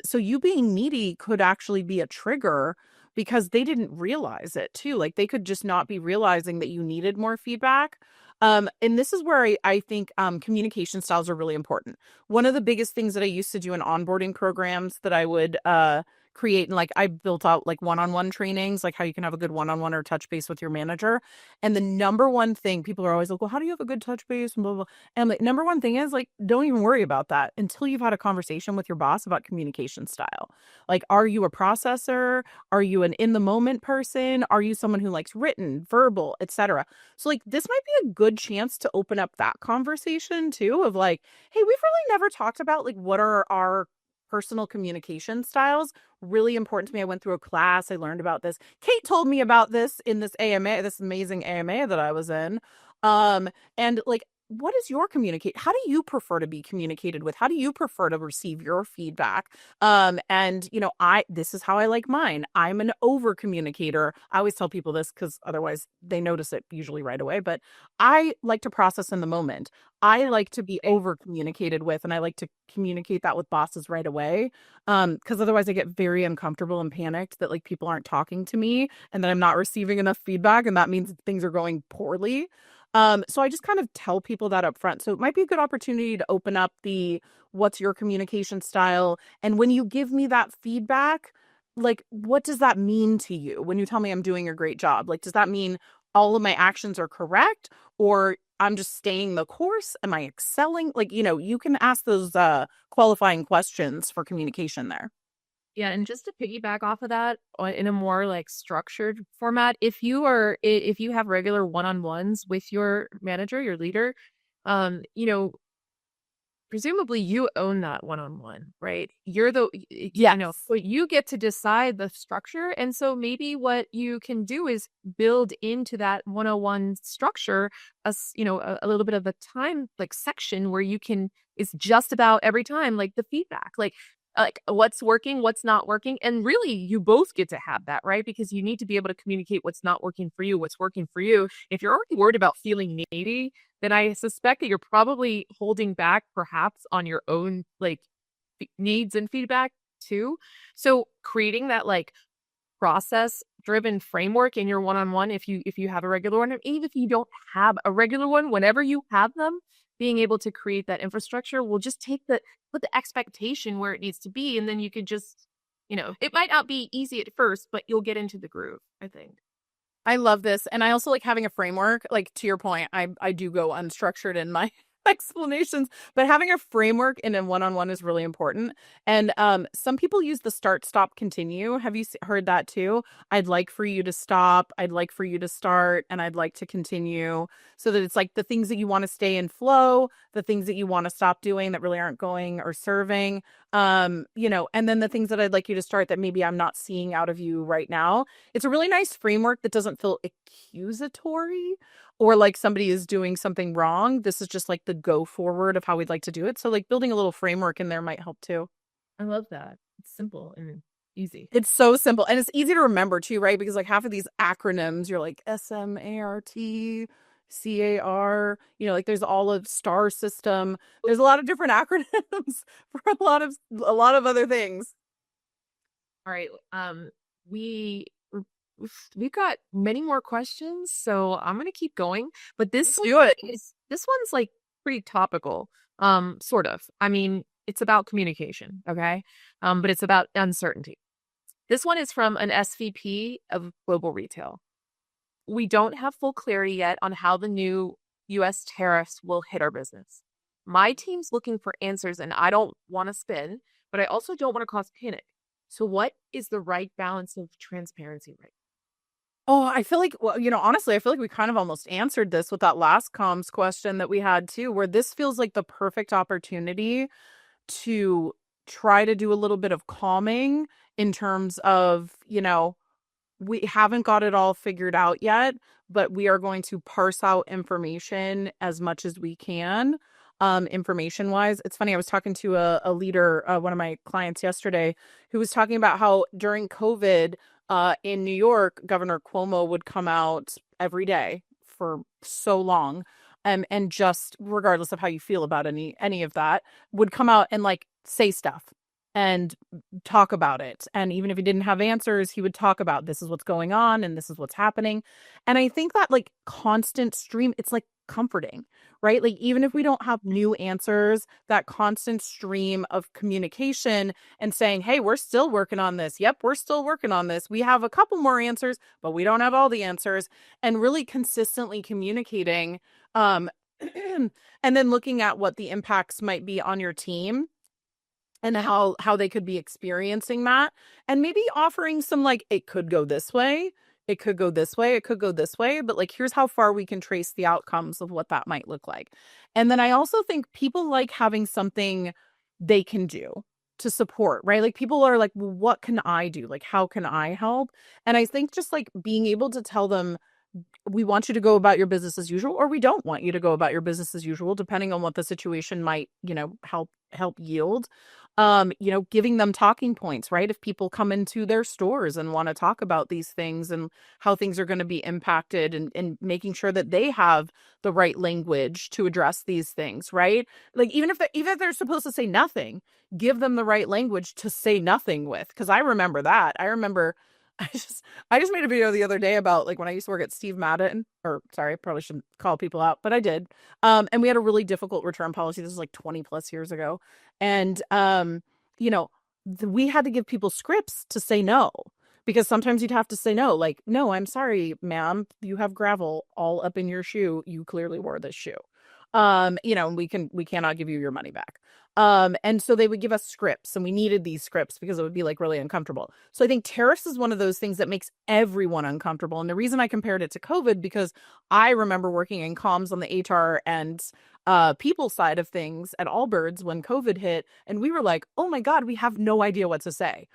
So you being needy could actually be a trigger because they didn't realize it too. Like they could just not be realizing that you needed more feedback. And this is where I think communication styles are really important. One of the biggest things that I used to do in onboarding programs that I would create, and like I built out like one-on-one trainings, like how you can have a good one-on-one or touch base with your manager. And the number one thing, people are always like, well, how do you have a good touch base? And blah, blah, blah. And like, number one thing is like, don't even worry about that until you've had a conversation with your boss about communication style. Like, are you a processor? Are you an in the moment person? Are you someone who likes written, verbal, etc.? So like this might be a good chance to open up that conversation too, of like, hey, we've really never talked about like what are our personal communication styles. Really important to me. I went through a class, I learned about this. Kate told me about this in this AMA, this amazing AMA that I was in. And like, what is your communicate? How do you prefer to be communicated with? How do you prefer to receive your feedback? And this is how I like mine. I'm an over communicator. I always tell people this because otherwise they notice it usually right away, but I like to process in the moment. I like to be over communicated with, and I like to communicate that with bosses right away. Because otherwise I get very uncomfortable and panicked that like people aren't talking to me and that I'm not receiving enough feedback, and that means things are going poorly. So I just kind of tell people that up front. So it might be a good opportunity to open up the what's your communication style? And when you give me that feedback, like, what does that mean to you when you tell me I'm doing a great job? Like, does that mean all of my actions are correct, or I'm just staying the course? Am I excelling? Like, you can ask those qualifying questions for communication there. Yeah, and just to piggyback off of that, in a more like structured format, if you have regular one-on-ones with your manager, your leader, um, you know, presumably you own that one-on-one, right? You're Yes. but you get to decide the structure. And so maybe what you can do is build into that 101 structure, a little bit of a time like section where you can, it's just about every time, like the feedback, like like what's working, what's not working. And really, you both get to have that, right? Because you need to be able to communicate what's not working for you, what's working for you. If you're already worried about feeling needy, then I suspect that you're probably holding back perhaps on your own like needs and feedback too. So creating that like process driven framework in your one-on-one, if you have a regular one, or even if you don't have a regular one, whenever you have them, being able to create that infrastructure will just put the expectation where it needs to be, and then you could just, it might not be easy at first, but you'll get into the groove, I think. I love this. And I also like having a framework. Like to your point, I do go unstructured in my explanations, but having a framework in a one-on-one is really important. And some people use the start, stop, continue. Have you heard that too? I'd like for you to stop, I'd like for you to start, and I'd like to continue. So that it's like the things that you want to stay in flow, the things that you want to stop doing that really aren't going or serving. And then the things that I'd like you to start that maybe I'm not seeing out of you right now. It's a really nice framework that doesn't feel accusatory or like somebody is doing something wrong. This is just like the go forward of how we'd like to do it. So like building a little framework in there might help too. I love that. It's simple and easy. It's so simple and it's easy to remember too, right? Because like half of these acronyms, you're like SMART, CAR, like there's all of star system. There's a lot of different acronyms for a lot of other things. All right. We we've got many more questions, so I'm gonna keep going. But Let's do it. This one's like pretty topical. Sort of. I mean, it's about communication, okay? But it's about uncertainty. This one is from an SVP of global retail. We don't have full clarity yet on how the new US tariffs will hit our business. My team's looking for answers, and I don't want to spin, but I also don't want to cause panic. So what is the right balance of transparency right? Oh, I feel like, well, honestly, I feel like we kind of almost answered this with that last comms question that we had too, where this feels like the perfect opportunity to try to do a little bit of calming in terms of, we haven't got it all figured out yet, but we are going to parse out information as much as we can, information wise. It's funny, I was talking to a leader, one of my clients yesterday, who was talking about how during COVID, in New York, Governor Cuomo would come out every day for so long, and just regardless of how you feel about any of that, would come out and like say stuff and talk about it. And even if he didn't have answers, he would talk about this is what's going on and this is what's happening. And I think that like constant stream, it's like comforting, right? Like even if we don't have new answers, that constant stream of communication and saying, hey, we're still working on this. Yep, we're still working on this. We have a couple more answers, but we don't have all the answers. And really consistently communicating, and then looking at what the impacts might be on your team and how they could be experiencing that, and maybe offering some like it could go this way, it could go this way, it could go this way, but like here's how far we can trace the outcomes of what that might look like. And then I also think people like having something they can do to support, right? Like people are like, well, what can I do? Like how can I help? And I think just like being able to tell them we want you to go about your business as usual, or we don't want you to go about your business as usual, depending on what the situation might, help yield. Giving them talking points, right? If people come into their stores and want to talk about these things and how things are going to be impacted, and making sure that they have the right language to address these things, right? Like even if they're supposed to say nothing, give them the right language to say nothing with. Because I remember that. I just made a video the other day about like when I used to work at Steve Madden, or sorry, I probably shouldn't call people out, but I did. And we had a really difficult return policy. This was like 20 plus years ago. And, we had to give people scripts to say no, because sometimes you'd have to say no, like, no, I'm sorry, ma'am, you have gravel all up in your shoe. You clearly wore this shoe. We cannot give you your money back. And so they would give us scripts, and we needed these scripts because it would be like really uncomfortable. So I think tariffs is one of those things that makes everyone uncomfortable. And the reason I compared it to COVID, because I remember working in comms on the HR and people side of things at Allbirds when COVID hit, and we were like, oh my God, we have no idea what to say.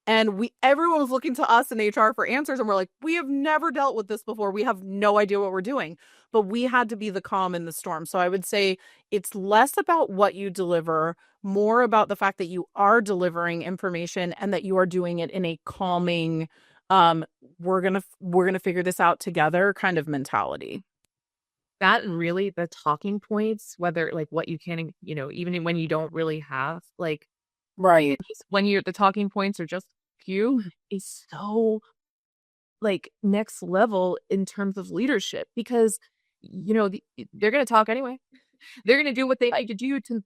And everyone was looking to us in HR for answers, and we're like, we have never dealt with this before. We have no idea what we're doing. But we had to be the calm in the storm. So I would say it's less about what you deliver, more about the fact that you are delivering information and that you are doing it in a calming, we're gonna figure this out together kind of mentality. That and really the talking points, whether like what you can, even when you don't really have like Right. when you're the talking points are just few, is so like next level in terms of leadership because they're going to talk anyway. They're going to do what they like to do to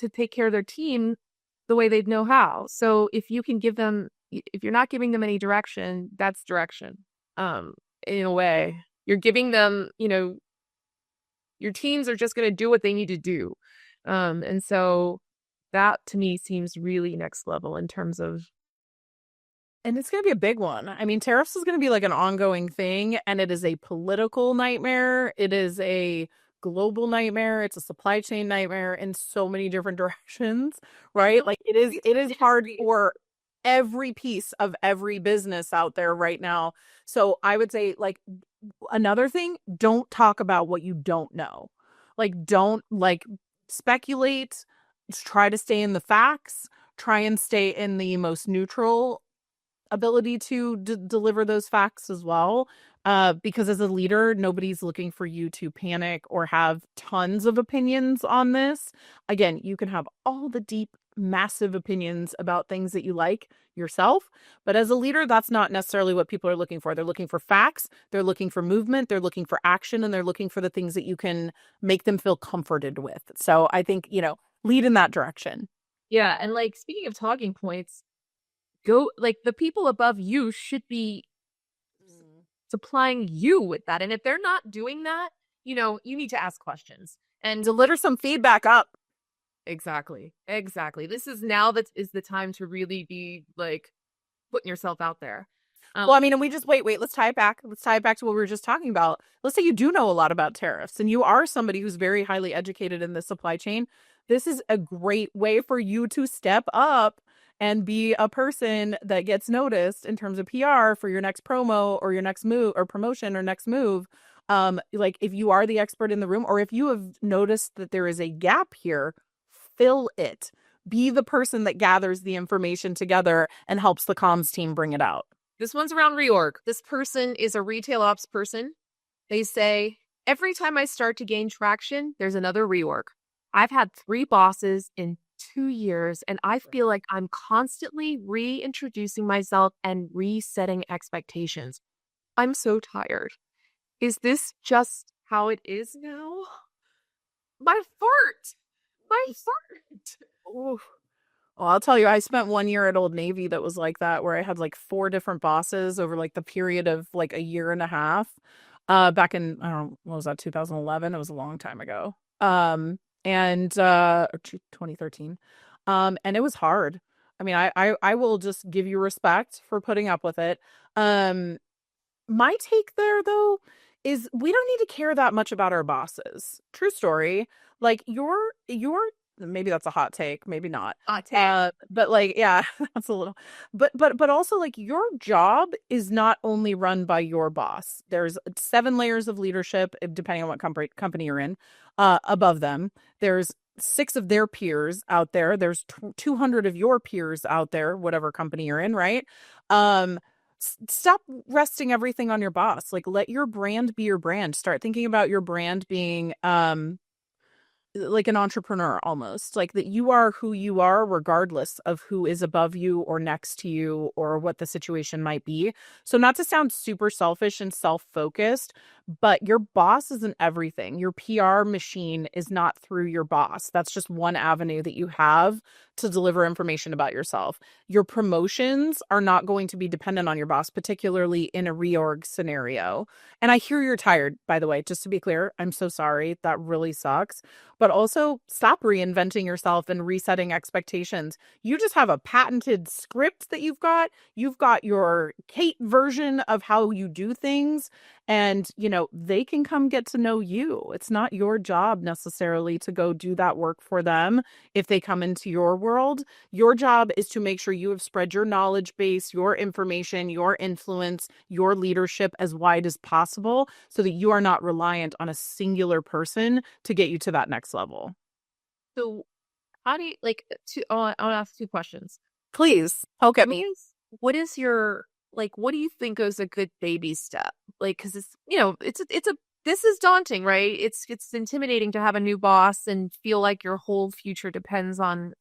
take care of their team the way they know how. So if you can give them, if you're not giving them any direction, that's direction. In a way, you're giving them, your teams are just going to do what they need to do. And so that to me seems really next level in terms of. And it's going to be a big one. I mean, tariffs is going to be like an ongoing thing, and it is a political nightmare. It is a global nightmare. It's a supply chain nightmare in so many different directions, right? Like it is hard for every piece of every business out there right now. So I would say like another thing, don't talk about what you don't know. Like don't like speculate, try to stay in the facts, try and stay in the most neutral ability to deliver those facts as well. Because as a leader, nobody's looking for you to panic or have tons of opinions on this. Again, you can have all the deep, massive opinions about things that you like yourself. But as a leader, that's not necessarily what people are looking for. They're looking for facts, they're looking for movement, they're looking for action, and they're looking for the things that you can make them feel comforted with. So I think, lead in that direction. Yeah. And like, speaking of talking points, go like the people above you should be supplying you with that. And if they're not doing that, you need to ask questions and To litter some feedback up. exactly. Exactly. This is now that is the time to really be like putting yourself out there. Well, I mean, and we just wait, let's tie it back. Let's tie it back to what we were just talking about. Let's say you do know a lot about tariffs and you are somebody who's very highly educated in the supply chain. This is a great way for you to step up and be a person that gets noticed in terms of PR for your next promo or your next move or promotion or next move. Like if you are the expert in the room or if you have noticed that there is a gap here, fill it. Be the person that gathers the information together and helps the comms team bring it out. This one's around reorg. This person is a retail ops person. They say, every time I start to gain traction, there's another reorg. I've had 3 bosses in 2 years, and I feel like I'm constantly reintroducing myself and resetting expectations. I'm so tired. Is this just how it is now? My fart! My fart! Ooh. Well, I'll tell you, I spent 1 year at Old Navy that was like that, where I had like 4 different bosses over like the period of like a year and a half. Back in, I don't know, what was that, 2011? It was a long time ago. And or 2013. And it was hard. I mean, I will just give you respect for putting up with it. My take there though is we don't need to care that much about our bosses. True story. Like your maybe that's a hot take, maybe not. Hot take. But like yeah, that's a little but also like your job is not only run by your boss. There's 7 layers of leadership depending on what company you're in. Above them, there's 6 of their peers out there. There's 200 of your peers out there, whatever company you're in, right? Stop resting everything on your boss. Like let your brand be your brand. Start thinking about your brand being like an entrepreneur almost, like that you are who you are regardless of who is above you or next to you or what the situation might be. So not to sound super selfish and self-focused, but your boss isn't everything. Your PR machine is not through your boss. That's just one avenue that you have to deliver information about yourself. Your promotions are not going to be dependent on your boss, particularly in a reorg scenario. And I hear you're tired, by the way, just to be clear. I'm so sorry. That really sucks. But also stop reinventing yourself and resetting expectations. You just have a patented script that you've got. You've got your Kate version of how you do things. And, they can come get to know you. It's not your job necessarily to go do that work for them if they come into your world. Your job is to make sure you have spread your knowledge base, your information, your influence, your leadership as wide as possible so that you are not reliant on a singular person to get you to that next level. So how do you like I want to ask two questions. Please, poke at me. What is your like what do you think is a good baby step? Like cuz it's it's a this is daunting, right? It's intimidating to have a new boss and feel like your whole future depends on,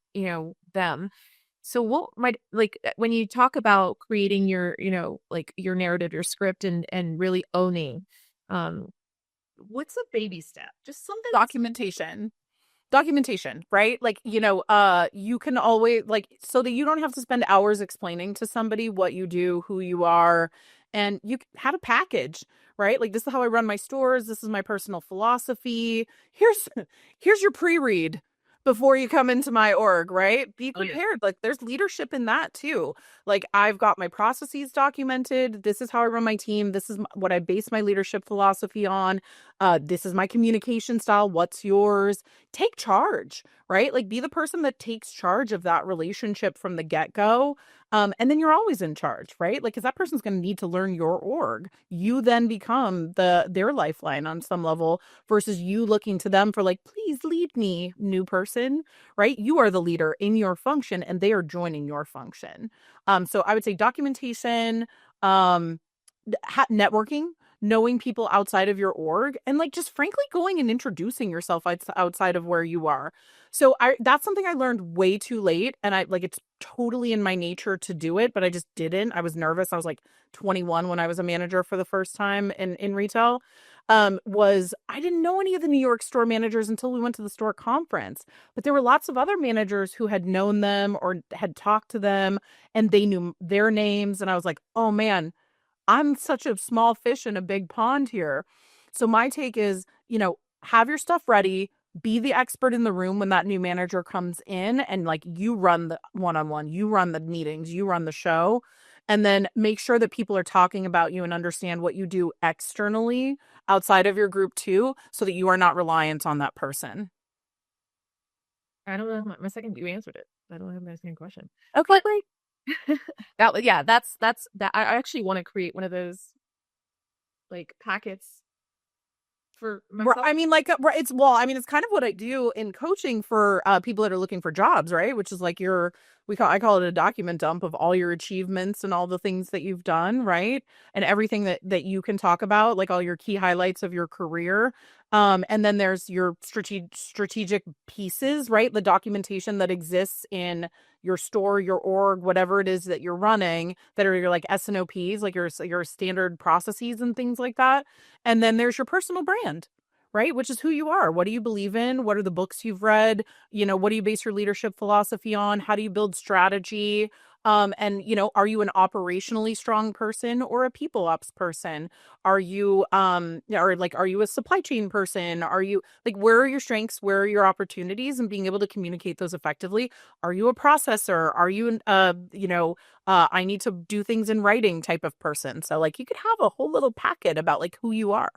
them. So what might like when you talk about creating your, like your narrative, your script and really owning um what's a baby step? Just something Documentation, right? Like, you can always, like, so that you don't have to spend hours explaining to somebody what you do, who you are, and you have a package, right? Like, this is how I run my stores. This is my personal philosophy. Here's your pre-read before you come into my org, right? Be prepared. Like, there's leadership in that too. Like, I've got my processes documented. This is how I run my team. This is what I base my leadership philosophy on. This is my communication style. What's yours? Take charge, right? Like, be the person that takes charge of that relationship from the get-go. And then you're always in charge, right? Like, because that person's going to need to learn your org. You then become their lifeline on some level versus you looking to them for, like, please lead me, new person, right? You are the leader in your function and they are joining your function. So I would say documentation, networking, knowing people outside of your org, and, like, just frankly going and introducing yourself outside of where you are. So that's something I learned way too late, and I like it's totally in my nature to do it, but I just didn't. I was nervous. I was like 21 when I was a manager for the first time in retail. Was I didn't know any of the New York store managers until we went to the store conference, but there were lots of other managers who had known them or had talked to them, and they knew their names, and I was like, oh man, I'm such a small fish in a big pond here. So my take is, have your stuff ready, be the expert in the room when that new manager comes in, and, like, you run the one-on-one, you run the meetings, you run the show, and then make sure that people are talking about you and understand what you do externally outside of your group too, so that you are not reliant on that person. I don't know. My second, you answered it. I don't have my second question. Okay. But like that's that. I actually want to create one of those like packets for myself. I mean, like, it's kind of what I do in coaching for people that are looking for jobs, right? Which is like I call it a document dump of all your achievements and all the things that you've done, right? And everything that you can talk about, like all your key highlights of your career. And then there's your strategic pieces, right? The documentation that exists in your store, your org, whatever it is that you're running, that are your, like, SNOPs, like your standard processes and things like that. And then there's your personal brand, right? Which is who you are. What do you believe in? What are the books you've read? What do you base your leadership philosophy on? How do you build strategy? And, are you an operationally strong person or a people ops person? Are you, are you a supply chain person? Are you, like, where are your strengths? Where are your opportunities? And being able to communicate those effectively. Are you a processor? Are you, I need to do things in writing type of person? So, like, you could have a whole little packet about, like, who you are.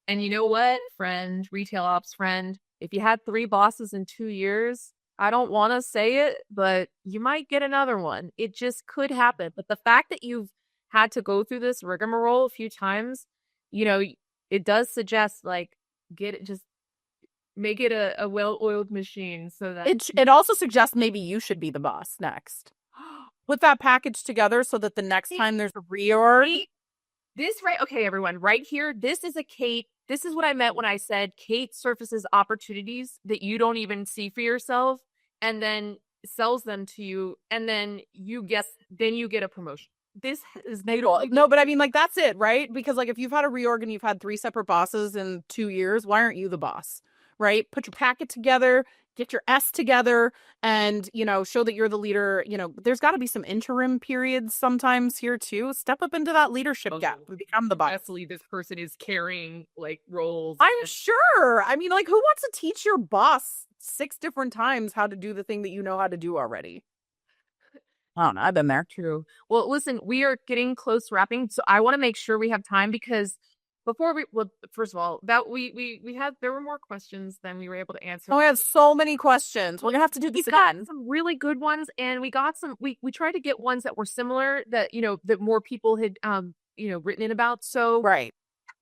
And you know what, friend, retail ops friend, if you had 3 bosses in 2 years, I don't want to say it, but you might get another one. It just could happen. But the fact that you've had to go through this rigmarole a few times, it does suggest like just make it a well-oiled machine so that it also suggests maybe you should be the boss next. Put that package together so that the next time there's a reorg. Okay, everyone, right here, this is a Kate. This is what I meant when I said Kate surfaces opportunities that you don't even see for yourself and then sells them to you, and then you get a promotion. This is no, but I mean, like, that's it, right? Because, like, if you've had a reorg and you've had 3 separate bosses in 2 years, why aren't you the boss? Right? Put your packet together, get your S together, and, show that you're the leader. There's got to be some interim periods sometimes here too. Step up into that leadership gap, become the boss. Actually, this person is carrying, like, roles. I'm sure. I mean, like, who wants to teach your boss 6 different times how to do the thing that you know how to do already? I don't know. I've been there. True. Well, listen, we are getting close wrapping, so I want to make sure we have time because before we, well, first of all, that we had, there were more questions than we were able to answer. Oh, I have so many questions. We're gonna have to do We this got again. some really good ones, and we got some, we tried to get ones that were similar, that, that more people had, written in about. So Right.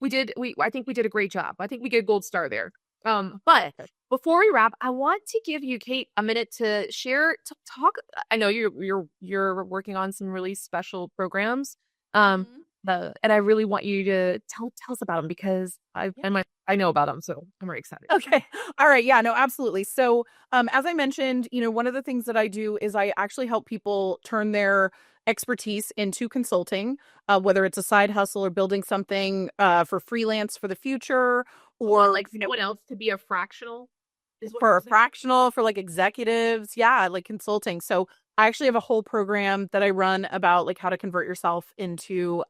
I think we did a great job. I think we get a gold star there. But before we wrap, I want to give you, Kate, a minute to share, to talk. I know you're working on some really special programs. Um, Mhm. and I really want you to tell us about them, because I know about them, so I'm very excited. Okay. All right. Yeah, no, absolutely. So, as I mentioned, one of the things that I do is I actually help people turn their expertise into consulting, whether it's a side hustle or building something for freelance for the future, or Like someone else to be a fractional is what for you're a saying. fractional, for like executives. Yeah, like consulting. So I actually have a whole program that I run about like how to convert yourself into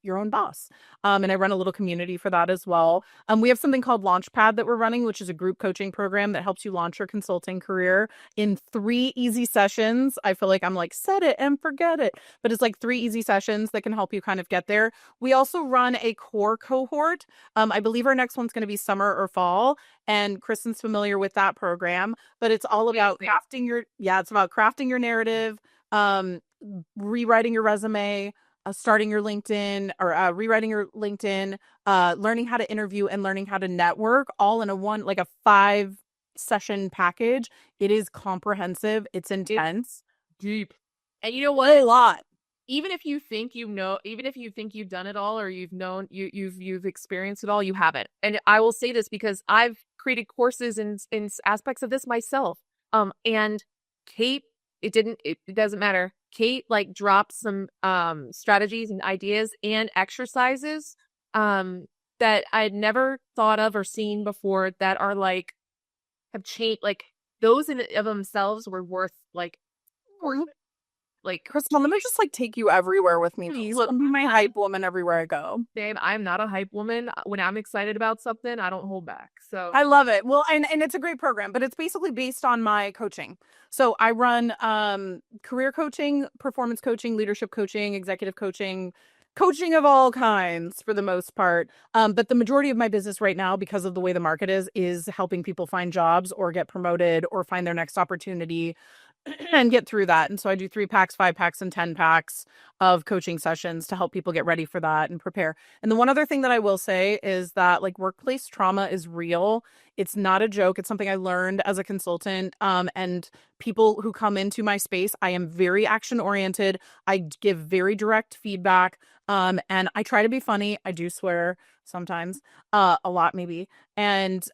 your own boss. And I run a little community for that as well. We have something called Launchpad that we're running, which is a group coaching program that helps you launch your consulting career in 3 easy sessions. I feel like I'm like, set it and forget it. But it's like 3 easy sessions that can help you kind of get there. We also run a core cohort. I believe our next one's going to be summer or fall. And Kristen's familiar with that program, but it's all about crafting it's about crafting your narrative, um, rewriting your resume, starting your LinkedIn, or rewriting your LinkedIn, learning how to interview and learning how to network, all in like a 5 session package. It is comprehensive. It's intense. Deep. And you know what? A lot. Even if you think even if you think you've done it all, or you've experienced it all, you haven't. And I will say this because I've created courses in aspects of this myself. And Kate, it doesn't matter. Kate like dropped some strategies and ideas and exercises that I'd never thought of or seen before, that are like, have changed, like those in of themselves were worth like Kristen, let me just like take you everywhere with me. Please, look, be my hype woman everywhere I go. babe, I'm not a hype woman. When I'm excited about something, I don't hold back. So I love it. Well, and it's a great program, but it's basically based on my coaching. So I run career coaching, performance coaching, leadership coaching, executive coaching, coaching of all kinds for the most part. But the majority of my business right now, because of the way the market is helping people find jobs or get promoted or find their next opportunity and get through that. And so I do 3 packs, 5 packs, and 10 packs of coaching sessions to help people get ready for that and prepare. And the one other thing that I will say is that like workplace trauma is real. It's not a joke. It's something I learned as a consultant. And people who come into my space, I am very action oriented. I give very direct feedback. And I try to be funny. I do swear sometimes, a lot maybe. And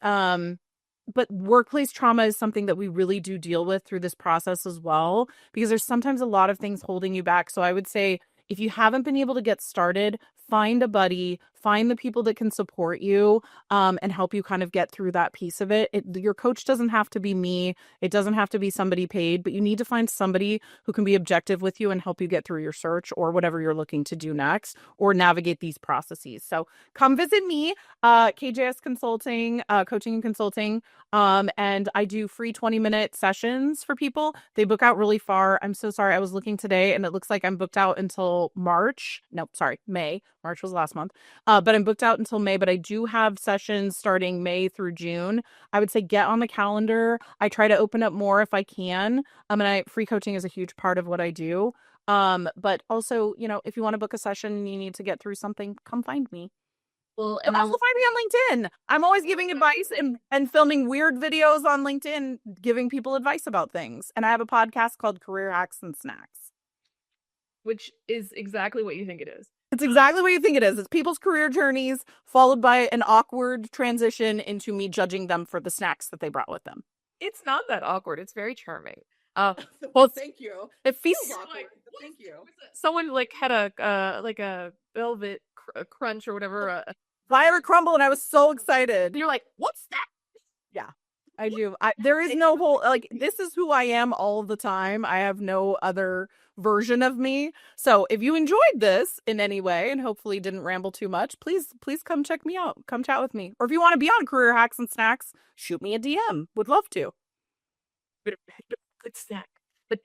but workplace trauma is something that we really do deal with through this process as well, because there's sometimes a lot of things holding you back. So I would say if you haven't been able to get started, find a buddy, find the people that can support you, and help you kind of get through that piece of it. Your coach doesn't have to be me. It doesn't have to be somebody paid, but you need to find somebody who can be objective with you and help you get through your search or whatever you're looking to do next, or navigate these processes. So come visit me, KJS Consulting, coaching and consulting. And I do free 20-minute sessions for people. They book out really far. I'm so sorry. I was looking today and it looks like I'm booked out until March. No, sorry, May. March was last month. But I'm booked out until May, but I do have sessions starting May through June. I would say get on the calendar. I try to open up more if I can. And free coaching is a huge part of what I do. But also, if you want to book a session and you need to get through something, come find me. well, And also find me on LinkedIn. I'm always giving advice and filming weird videos on LinkedIn, giving people advice about things. And I have a podcast called Career Hacks and Snacks. which is exactly what you think it is. It's exactly what you think it is. It's people's career journeys followed by an awkward transition into me judging them for the snacks that they brought with them. It's not that awkward. It's very charming. Well, thank you. It feels awkward. Thank you. Someone like had a velvet crunch or whatever. Fire crumble, and I was so excited. And you're like, what's that? Yeah, I do. There is no whole, like, this is who I am all the time. I have no other version of me. So if you enjoyed this in any way and hopefully didn't ramble too much, please come check me out. Come chat with me. Or if you want to be on Career Hacks and Snacks, shoot me a DM. Would love to. Good snack. But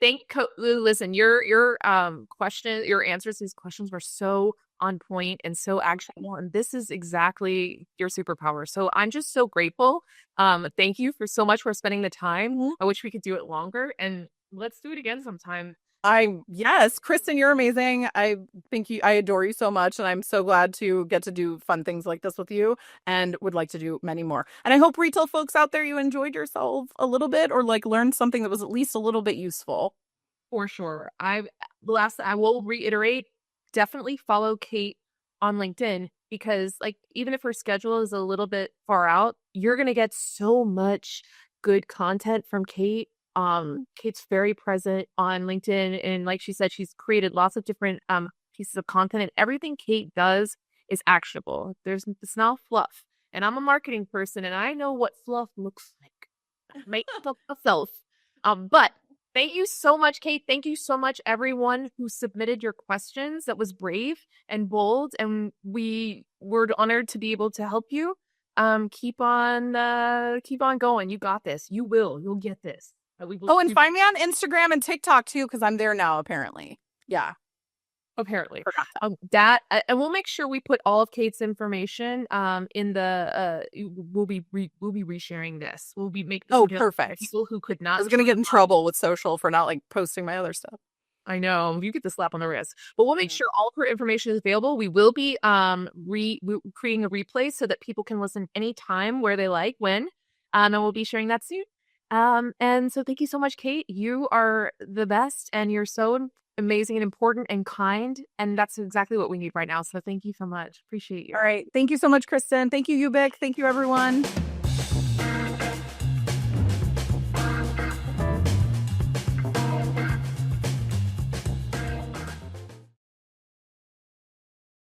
listen, your answers to these questions were so on point and so actionable. And this is exactly your superpower. So I'm just so grateful. Thank you for so much for spending the time. I wish we could do it longer, and let's do it again sometime. Yes, Kristen, you're amazing. I adore you so much, and I'm so glad to get to do fun things like this with you, and would like to do many more. And I hope retail folks out there, you enjoyed yourself a little bit, or like learned something that was at least a little bit useful. For sure. I will reiterate, definitely follow Kate on LinkedIn, because like even if her schedule is a little bit far out, you're gonna get so much good content from Kate. Kate's very present on LinkedIn, and like she said, she's created lots of different pieces of content, and everything Kate does is actionable. It's not fluff. And I'm a marketing person, and I know what fluff looks like. Make myself. But thank you so much, Kate. Thank you so much, everyone who submitted your questions. That was brave and bold, and we were honored to be able to help you. Keep on going. You got this. You will. You'll get this. And find me on Instagram and TikTok too, because I'm there now, apparently. Yeah. Apparently. Forgot And we'll make sure we put all of Kate's information in the we'll be resharing this. We'll be making perfect. People who could not. I was gonna get in trouble with social for not like posting my other stuff. I know, you get the slap on the wrist, but we'll make sure all of her information is available. We will be creating a replay so that people can listen anytime, where they like, when, and we'll be sharing that soon. And so thank you so much, Kate. You are the best, and you're so amazing and important and kind, and that's exactly what we need right now. So thank you so much. Appreciate you. All right. Thank you so much, Kristen. Thank you, YOOBIC. Thank you, everyone.